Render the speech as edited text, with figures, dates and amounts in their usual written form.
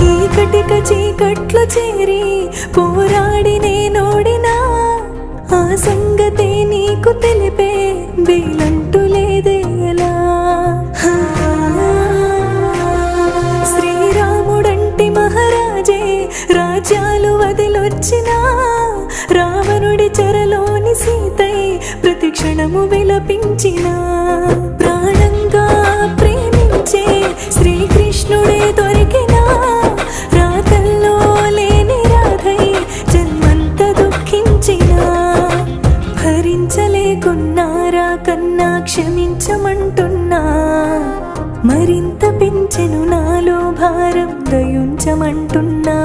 ఈ కటిక చీకట్లో చేరి పోరాడి నేనోడినా, ఆ సంగతే నీకు తెలిపే వీలంటూ లేదేలా. శ్రీరాముడంటి మహారాజే రాజ్యాలు వదిలొచ్చినా, రావణుడి చెరలోని సీతై ప్రతి క్షణము విలపించిన, ప్రాణంగా ప్రేమించే శ్రీకృష్ణుడే దొరికినా, రాతల్లో లేని రాధై జన్మంత దుఃఖించిన, భరించలేకున్నారా కన్నా క్షమించమంటున్నా, మరింత పెంచెను నాలో భారం దయుంచమంటున్నా.